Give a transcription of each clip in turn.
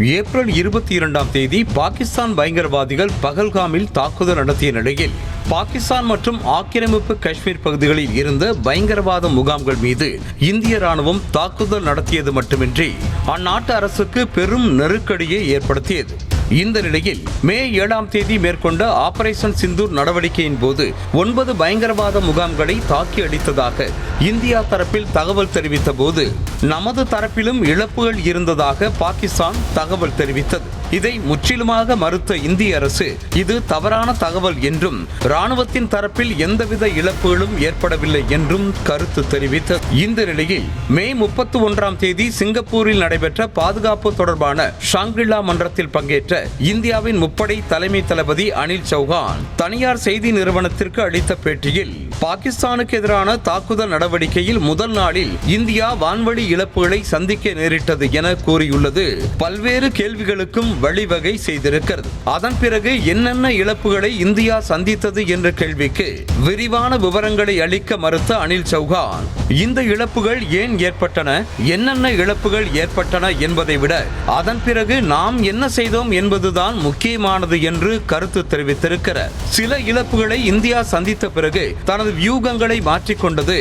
April 22ஆம் தேதி பாகிஸ்தான் பயங்கரவாதிகள் பகல்காமில் தாக்குதல் நடத்திய நிலையில் பாகிஸ்தான் மற்றும் ஆக்கிரமிப்பு காஷ்மீர் பகுதிகளில் இருந்த பயங்கரவாத முகாம்கள் மீது இந்திய ராணுவம் தாக்குதல் நடத்தியது மட்டுமின்றி அந்நாட்டு அரசுக்கு பெரும் நெருக்கடியை ஏற்படுத்தியது. இந்த நிலையில் மே 7ஆம் தேதி மேற்கொண்ட ஆபரேஷன் சிந்தூர் நடவடிக்கையின் போது 9 பயங்கரவாத முகாம்களை தாக்கி அடித்ததாக இந்தியா தரப்பில் தகவல் தெரிவித்த போது நமது தரப்பிலும் இழப்புகள் இருந்ததாக பாகிஸ்தான் தகவல் தெரிவித்தது. இதை முற்றிலுமாக மறுத்த இந்திய அரசு இது தவறான தகவல் என்றும் ராணுவத்தின் தரப்பில் எந்தவித இழப்புகளும் ஏற்படவில்லை என்றும் கருத்து தெரிவித்தது. இந்த நிலையில் மே 31ஆம் தேதி சிங்கப்பூரில் நடைபெற்ற பாதுகாப்பு தொடர்பான ஷாங்கில்லா மன்றத்தில் பங்கேற்ற இந்தியாவின் முப்படை தலைமை தளபதி அனில் சௌஹான் தனியார் செய்தி நிறுவனத்திற்கு அளித்த பேட்டியில் பாகிஸ்தானுக்கு எதிரான தாக்குதல் நடவடிக்கையில் முதல் நாளில் இந்தியா வான்வழி இழப்புகளை சந்திக்க நேரிட்டது என கூறியுள்ளது பல்வேறு கேள்விகளுக்கும் வழிவகை செய்திருக்கிறது. அதன் பிறகு என்னென்ன இழப்புகளை இந்தியா சந்தித்தது என்ற கேள்விக்கு விரிவான விவரங்களை அளிக்க மறுத்த அனில் சௌஹான் இந்த இழப்புகள் ஏன் ஏற்பட்டன, என்னென்ன இழப்புகள் ஏற்பட்டன என்பதை விட அதன் பிறகு நாம் என்ன செய்தோம் என்பதுதான் முக்கியமானது என்று கருத்து தெரிவித்திருக்கிறார். சில இழப்புகளை இந்தியா சந்தித்த பிறகு தனது வியூகங்களை மாற்றிக்கொண்டது.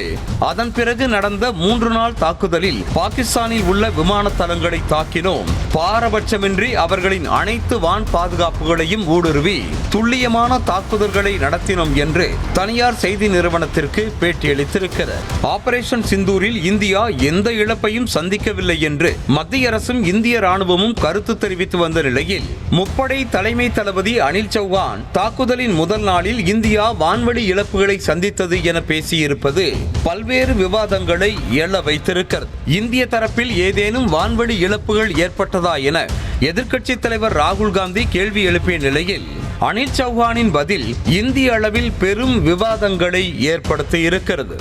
அதன் பிறகு நடந்த 3 நாள் தாக்குதலில் பாகிஸ்தானில் உள்ள விமான தளங்களை தாக்கினோம். பாரபட்சமின்றி அவர்களின் அனைத்து வான் பாதுகாப்புகளையும் ஊடுருவி துல்லியமான தாக்குதல்களை நடத்தினோம் என்று தனியார் செய்தி நிறுவனத்திற்கு பேட்டியளித்திருக்கிறார். ஆபரேஷன் சிந்தூரில் இந்தியா எந்த இழப்பையும் சந்திக்கவில்லை என்று மத்திய அரசும் இந்திய ராணுவமும் கருத்து தெரிவித்து வந்த நிலையில் முப்படை தலைமை தளபதி அனில் சௌஹான் தாக்குதலின் முதல் நாளில் இந்தியா வான்வழி இழப்புகளை சந்தித்தது என பேசியிருப்பது பல்வேறு விவாதங்களை எழ வைத்திருக்கிறது. இந்திய தரப்பில் ஏதேனும் வான்வழி இழப்புகள் ஏற்பட்டதா என எதிர்க்கட்சித் தலைவர் ராகுல் காந்தி கேள்வி எழுப்பிய நிலையில் அனில் சௌஹானின் பதில் இந்திய அளவில் பெரும் விவாதங்களை ஏற்படுத்தி இருக்கிறது.